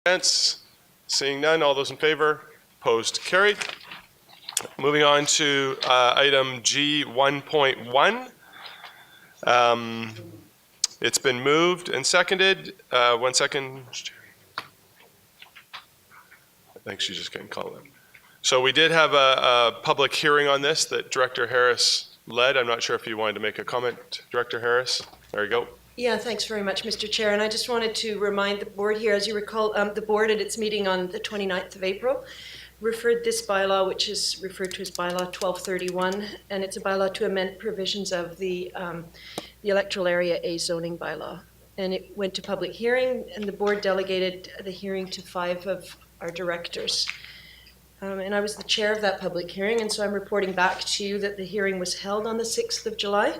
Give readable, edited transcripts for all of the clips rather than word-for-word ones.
Against? Seeing none, all those in favor? Opposed? Carried. Moving on to item G 1.1. It's been moved and seconded. 1 second. I think she's just getting called in. So we did have a public hearing on this that Director Harris led. I'm not sure if you wanted to make a comment, Director Harris. There you go. Yeah, thanks very much, Mr. Chair. And I just wanted to remind the board here, as you recall, the board at its meeting on the 29th of April referred this bylaw, which is referred to as bylaw 1231, and it's a bylaw to amend provisions of the electoral area A zoning bylaw. And it went to public hearing, and the board delegated the hearing to 5 of our directors. And I was the chair of that public hearing, and so I'm reporting back to you that the hearing was held on the 6th of July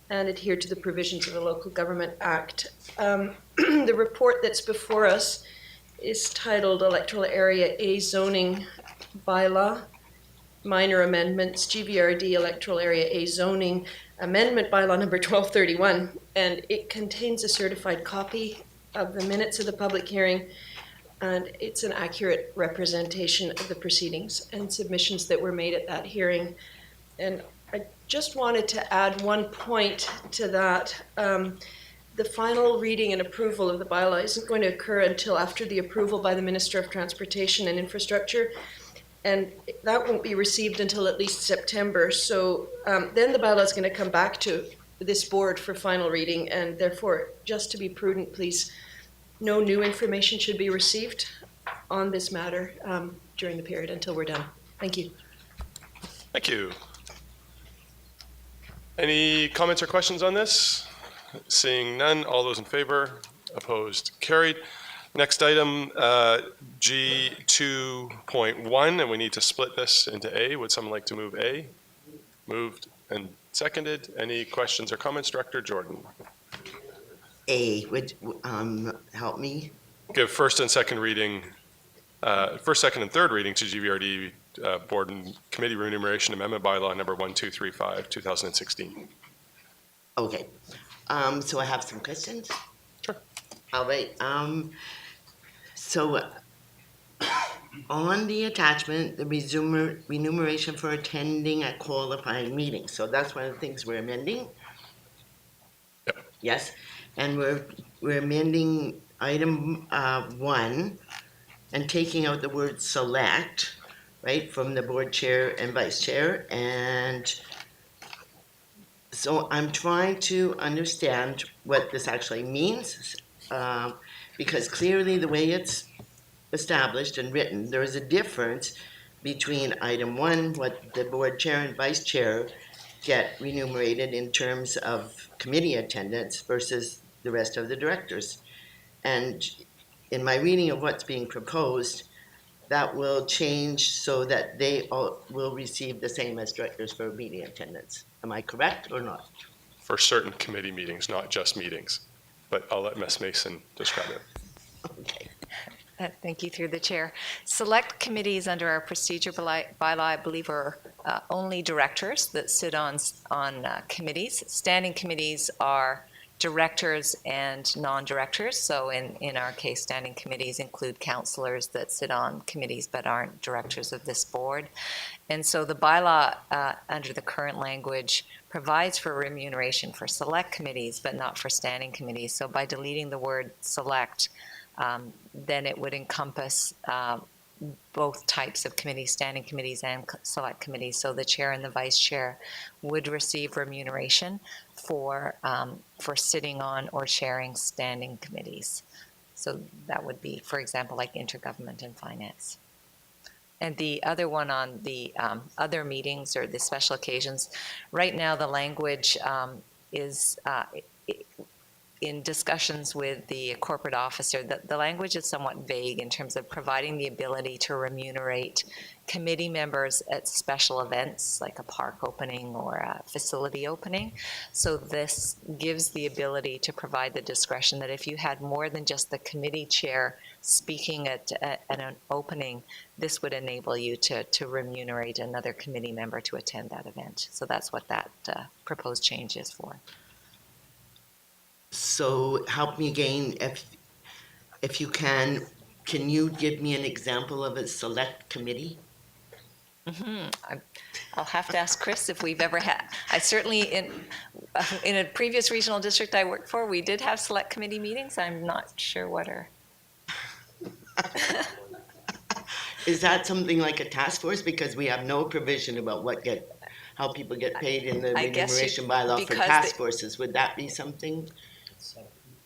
and adhered to the provisions of the Local Government Act. The report that's before us is titled Electoral Area A Zoning Bylaw, Minor Amendments, GVRD Electoral Area A Zoning Amendment Bylaw number 1231, and it contains a certified copy of the minutes of the public hearing, and it's an accurate representation of the proceedings and submissions that were made at that hearing. And I just wanted to add one point to that. The final reading and approval of the bylaw isn't going to occur until after the approval by the Minister of Transportation and Infrastructure, and that won't be received until at least September. So then the bylaw is going to come back to this board for final reading, and therefore, just to be prudent, please, no new information should be received on this matter during the period until we're done. Thank you. Thank you. Any comments or questions on this? Seeing none, all those in favor? Opposed? Carried. Next item, G 2.1, and we need to split this into A. Would someone like to move A? Moved and seconded. Any questions or comments, Director Jordan? A would help me. Give first and second reading, first, second, and third reading to GVRD Board and Committee Remuneration Amendment Bylaw number 1235, 2016. Okay. So I have some questions. Sure. All right. So on the attachment, the remuneration for attending a qualifying meeting. So that's one of the things we're amending. Yep. Yes. And we're amending item 1 and taking out the word select, right, from the board chair and vice chair. And so I'm trying to understand what this actually means, because clearly the way it's established and written, there is a difference between item 1, what the board chair and vice chair get remunerated in terms of committee attendance versus the rest of the directors. And in my reading of what's being proposed, that will change so that they all will receive the same as directors for meeting attendance. Am I correct or not? For certain committee meetings, not just meetings. But I'll let Ms. Mason describe it. Okay. Thank you, through the chair. Select committees under our procedure bylaw, I believe, are only directors that sit on committees. Standing committees are directors and non-directors. So in our case, standing committees include councillors that sit on committees but aren't directors of this board. And so the bylaw under the current language provides for remuneration for select committees but not for standing committees. So by deleting the word select, then it would encompass both types of committees, standing committees and select committees. So the chair and the vice chair would receive remuneration for sitting on or chairing standing committees. So that would be, for example, like intergovernment and finance. And the other one on the other meetings or the special occasions, right now the language is in discussions with the corporate officer, the language is somewhat vague in terms of providing the ability to remunerate committee members at special events like a park opening or a facility opening. So this gives the ability to provide the discretion that if you had more than just the committee chair speaking at an opening, this would enable you to remunerate another committee member to attend that event. So that's what that proposed change is for. So help me again, if you can, can you give me an example of a select committee? I'll have to ask Chris if we've ever had. I certainly, in a previous regional district I worked for, we did have select committee meetings. I'm not sure what are. Is that something like a task force? Because we have no provision about how people get paid in the I guess remuneration bylaw for because task forces. Would that be something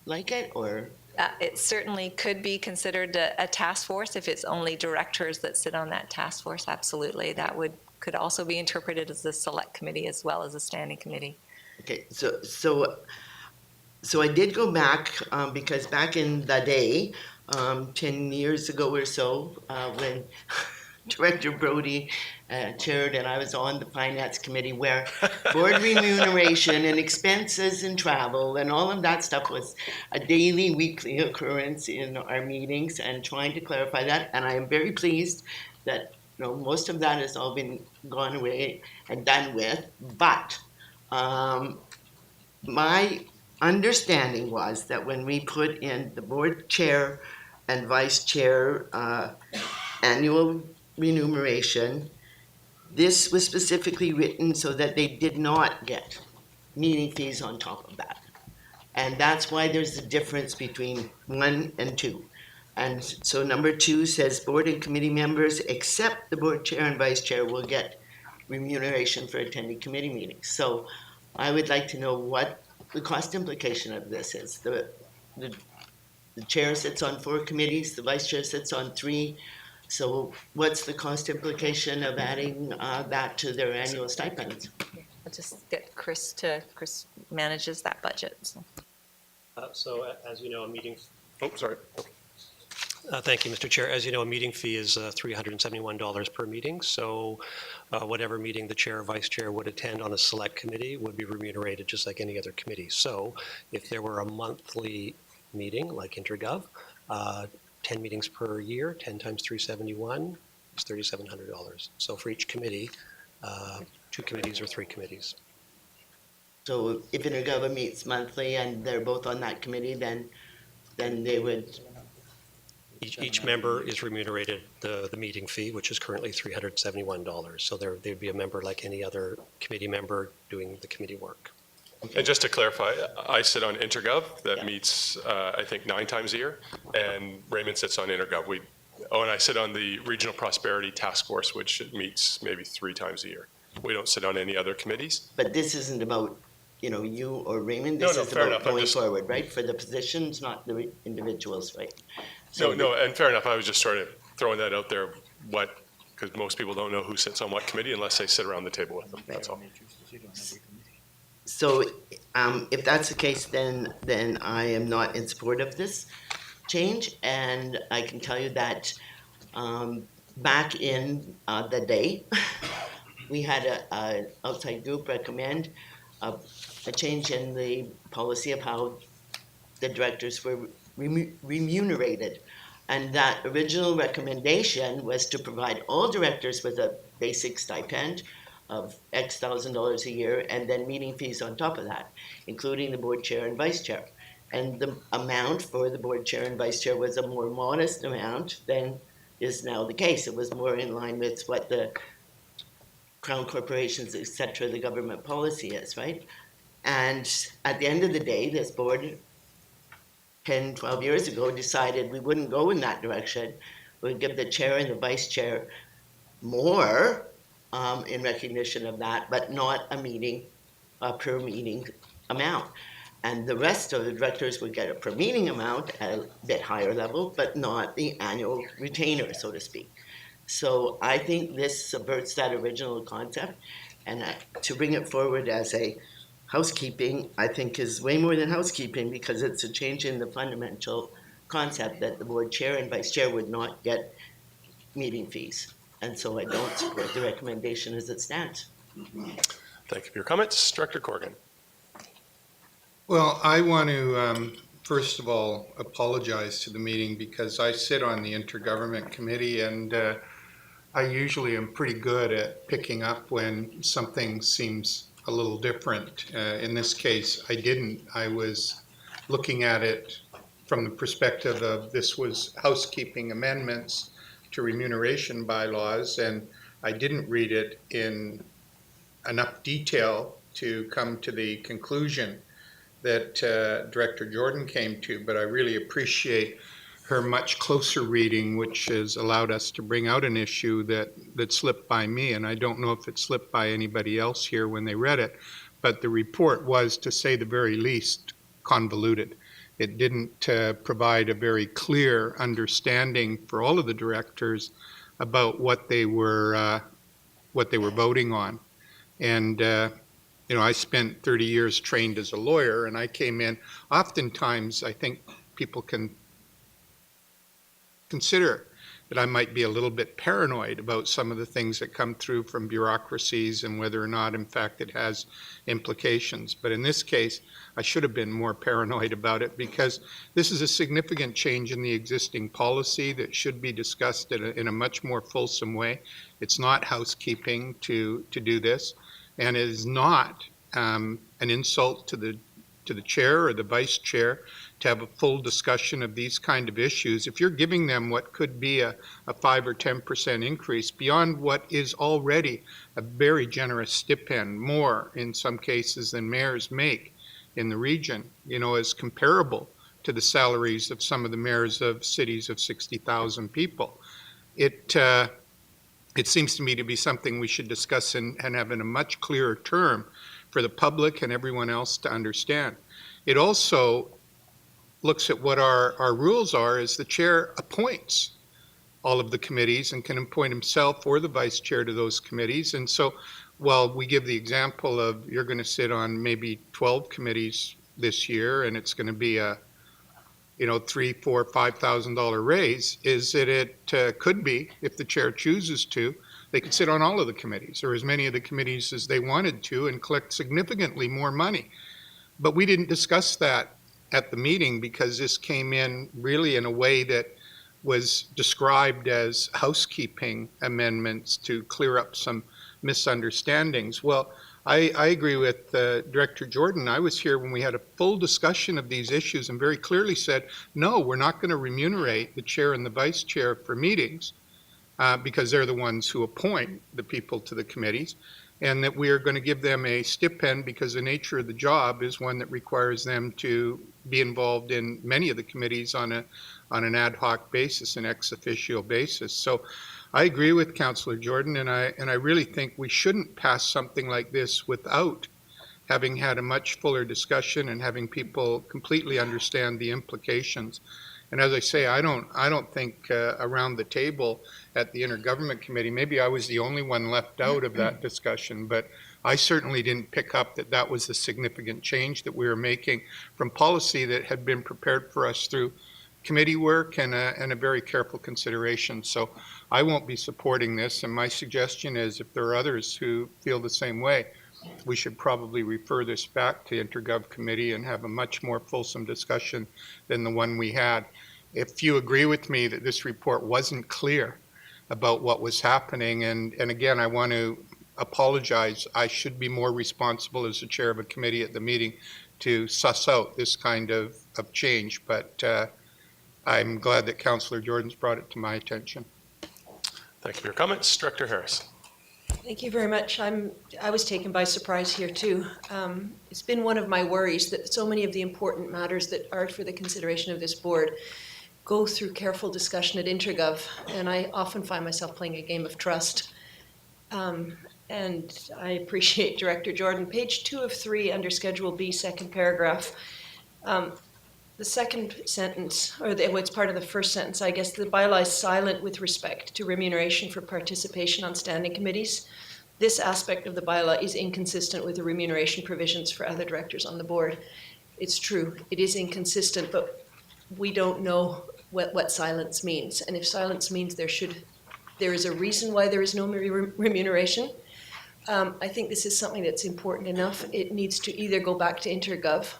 like it, or? It certainly could be considered a task force if it's only directors that sit on that task force. Absolutely, that could also be interpreted as a select committee as well as a standing committee. Okay, so I did go back because back in the day, 10 years ago or so, when Director Brody chaired and I was on the finance committee, where board remuneration and expenses and travel and all of that stuff was a daily, weekly occurrence in our meetings, and trying to clarify that. And I am very pleased that most of that has all been gone away and done with. But my understanding was that when we put in the board chair and vice chair annual remuneration, this was specifically written so that they did not get meeting fees on top of that. And that's why there's a difference between 1 and 2. And so number 2 says board and committee members except the board chair and vice chair will get remuneration for attending committee meetings. So I would like to know what the cost implication of this is. The chair sits on 4 committees, the vice chair sits on 3. So what's the cost implication of adding that to their annual stipends? I'll just get Chris manages that budget. So as you know, a meeting. Oh, sorry. Thank you, Mr. Chair. As you know, a meeting fee is $371 per meeting. So whatever meeting the chair or vice chair would attend on a select committee would be remunerated just like any other committee. So if there were a monthly meeting like InterGov, 10 meetings per year, 10 times 371 is $3,700. So for each committee, 2 committees or 3 committees. So if InterGov meets monthly and they're both on that committee, then they would. Each member is remunerated the meeting fee, which is currently $371. So they'd be a member like any other committee member doing the committee work. And just to clarify, I sit on InterGov that meets, I think, 9 times a year, and Raymond sits on InterGov. And I sit on the Regional Prosperity Task Force, which meets maybe 3 times a year. We don't sit on any other committees. But this isn't about, you or Raymond. This is fair about enough. going forward, right? For the positions, not the individuals, right? So No, and fair enough. I was just sort of throwing that out there, because most people don't know who sits on what committee unless they sit around the table with them. That's all. So if that's the case, then I am not in support of this change. And I can tell you that back in the day, we had an outside group recommend a change in the policy of how the directors were remunerated. And that original recommendation was to provide all directors with a basic stipend of X thousand dollars a year, and then meeting fees on top of that, including the board chair and vice chair. And the amount for the board chair and vice chair was a more modest amount than is now the case. It was more in line with what the Crown corporations, et cetera, the government policy is, right? And at the end of the day, this board 10, 12 years ago decided we wouldn't go in that direction. We'd give the chair and the vice chair more in recognition of that, but not a per meeting amount. And the rest of the directors would get a per meeting amount at a bit higher level, but not the annual retainer, so to speak. So I think this subverts that original concept, and to bring it forward as a housekeeping, I think is way more than housekeeping, because it's a change in the fundamental concept that the board chair and vice chair would not get meeting fees. And so I don't support the recommendation as it stands. Thank you for your comments. Director Corrigan. Well, I want to, first of all, apologize to the meeting because I sit on the Intergovernment Committee, and I usually am pretty good at picking up when something seems a little different. In this case, I didn't. I was looking at it from the perspective of this was housekeeping amendments to remuneration bylaws, and I didn't read it in enough detail to come to the conclusion that Director Jordan came to, but I really appreciate her much closer reading, which has allowed us to bring out an issue that slipped by me, and I don't know if it slipped by anybody else here when they read it, but the report was, to say the very least, convoluted. It didn't provide a very clear understanding for all of the directors about what they were voting on. And I spent 30 years trained as a lawyer, and I came in. Oftentimes, I think people can consider that I might be a little bit paranoid about some of the things that come through from bureaucracies and whether or not, in fact, it has implications. But in this case, I should have been more paranoid about it, because this is a significant change in the existing policy that should be discussed in a much more fulsome way. It's not housekeeping to do this, and it is not an insult to the chair or the vice chair to have a full discussion of these kind of issues. If you're giving them what could be a 5 or 10% increase beyond what is already a very generous stipend, more in some cases than mayors make in the region, is comparable to the salaries of some of the mayors of cities of 60,000 people. It seems to me to be something we should discuss and have in a much clearer term for the public and everyone else to understand. It also looks at what our rules are, as the chair appoints all of the committees and can appoint himself or the vice chair to those committees. And so while we give the example of you're going to sit on maybe 12 committees this year and it's going to be a $3,000, $4,000, $5,000 raise, is that it could be, if the chair chooses to, they could sit on all of the committees or as many of the committees as they wanted to and collect significantly more money. But we didn't discuss that at the meeting because this came in really in a way that was described as housekeeping amendments to clear up some misunderstandings. Well, I agree with Director Jordan. I was here when we had a full discussion of these issues and very clearly said, no, we're not going to remunerate the chair and the vice chair for meetings because they're the ones who appoint the people to the committees, and that we are going to give them a stipend because the nature of the job is one that requires them to be involved in many of the committees on an ad hoc basis, an ex officio basis. So I agree with Councillor Jordan, and I really think we shouldn't pass something like this without having had a much fuller discussion and having people completely understand the implications. And as I say, I don't think around the table at the Intergovernment Committee, maybe I was the only one left out of that discussion, but I certainly didn't pick up that was a significant change that we were making from policy that had been prepared for us through committee work and a very careful consideration. So I won't be supporting this, and my suggestion is if there are others who feel the same way, we should probably refer this back to Intergov Committee and have a much more fulsome discussion than the one we had. If you agree with me that this report wasn't clear about what was happening, and again, I want to apologize. I should be more responsible as the chair of a committee at the meeting to suss out this kind of change, but I'm glad that Councillor Jordan's brought it to my attention. Thank you for your comments. Director Harris. Thank you very much. I was taken by surprise here too. It's been one of my worries that so many of the important matters that are for the consideration of this board go through careful discussion at Intergov, and I often find myself playing a game of trust. And I appreciate Director Jordan. Page 2 of 3 under Schedule B, second paragraph. The second sentence, or it's part of the first sentence, I guess, the bylaw is silent with respect to remuneration for participation on standing committees. This aspect of the bylaw is inconsistent with the remuneration provisions for other directors on the board. It's true, it is inconsistent, but we don't know what silence means. And if silence means there is a reason why there is no remuneration, I think this is something that's important enough. It needs to either go back to Intergov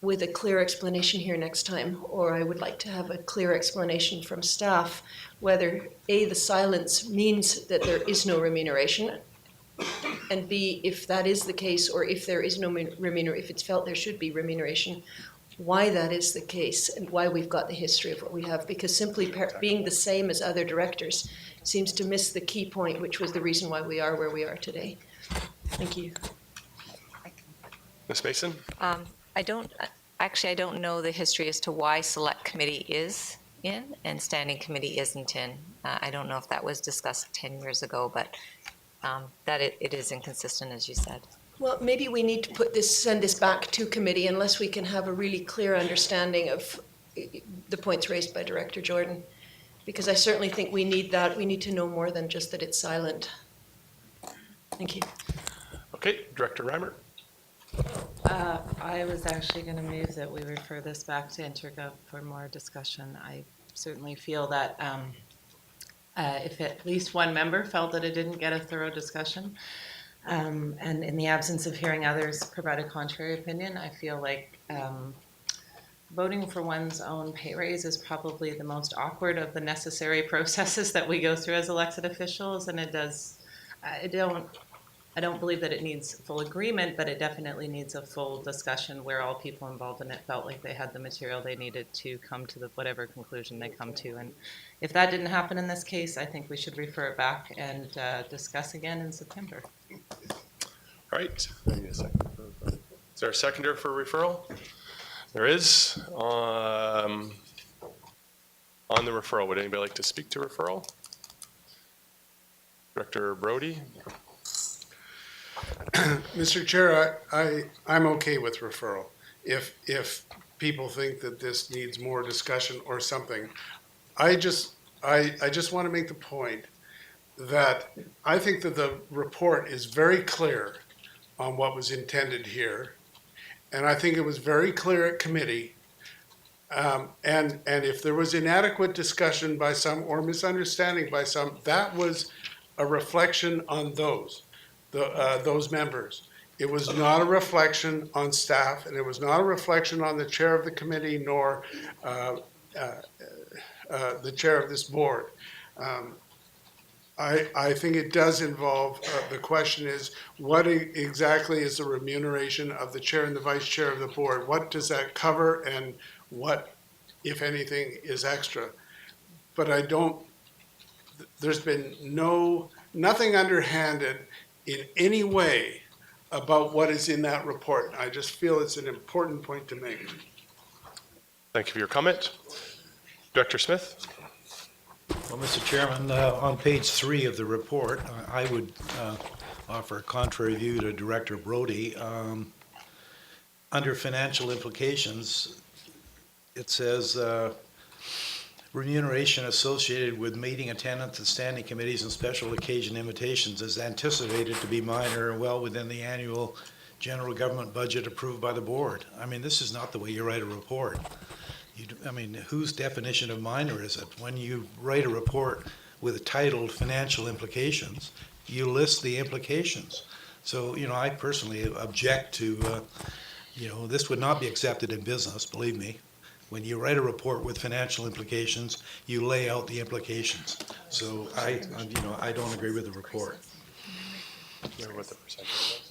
with a clear explanation here next time, or I would like to have a clear explanation from staff whether A, the silence means that there is no remuneration, and B, if that is the case, or if there is no if it's felt there should be remuneration, why that is the case and why we've got the history of what we have, because simply being the same as other directors seems to miss the key point, which was the reason why we are where we are today. Thank you. Ms. Mason? I don't know the history as to why select committee is in and standing committee isn't in. I don't know if that was discussed 10 years ago, but that it is inconsistent, as you said. Well, maybe we need to send this back to committee unless we can have a really clear understanding of the points raised by Director Jordan. Because I certainly think we need that. We need to know more than just that it's silent. Thank you. Okay, Director Reimer? I was actually going to move that we refer this back to Intergov for more discussion. I certainly feel that if at least one member felt that it didn't get a thorough discussion, and in the absence of hearing others provide a contrary opinion, I feel like voting for one's own pay raise is probably the most awkward of the necessary processes that we go through as elected officials, and I don't believe that it needs full agreement, but it definitely needs a full discussion where all people involved in it felt like they had the material they needed to come to whatever conclusion they come to. And if that didn't happen in this case, I think we should refer it back and discuss again in September. All right. I need a second. Is there a seconder for referral? There is. On the referral, would anybody like to speak to referral? Director Brody? Mr. Chair, I'm okay with referral. If people think that this needs more discussion or something, I just want to make the point that I think that the report is very clear on what was intended here, and I think it was very clear at committee. And if there was inadequate discussion by some or misunderstanding by some, that was a reflection on those members. It was not a reflection on staff, and it was not a reflection on the chair of the committee nor the chair of this board. I think it does involve, the question is, what exactly is the remuneration of the chair and the vice chair of the board? What does that cover, and what, if anything, is extra? But there's been nothing underhanded in any way about what is in that report. I just feel it's an important point to make. Thank you for your comment. Director Smith? Well, Mr. Chairman, on page 3 of the report, I would offer a contrary view to Director Brody. Under financial implications, it says remuneration associated with meeting attendance at standing committees and special occasion invitations is anticipated to be minor and well within the annual general government budget approved by the board. I mean, this is not the way you write a report. Whose definition of minor is it? When you write a report with a titled financial implications, you list the implications. So, I personally object to, this would not be accepted in business, believe me. When you write a report with financial implications, you lay out the implications. So I don't agree with the report. Remember what the percentage was?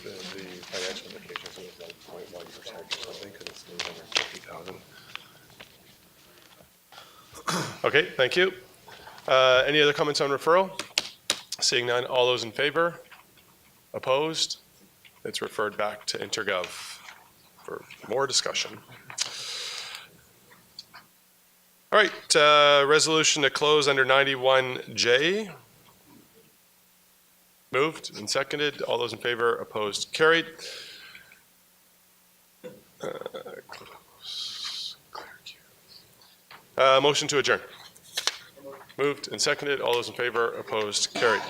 The financial implications was 1.1% or something, because it's 150,000. Okay, thank you. Any other comments on referral? Seeing none, all those in favor? Opposed? It's referred back to Intergov for more discussion. All right, resolution to close under 91J. Moved and seconded. All those in favor, opposed, carried. Motion to adjourn. Moved and seconded. All those in favor, opposed, carried.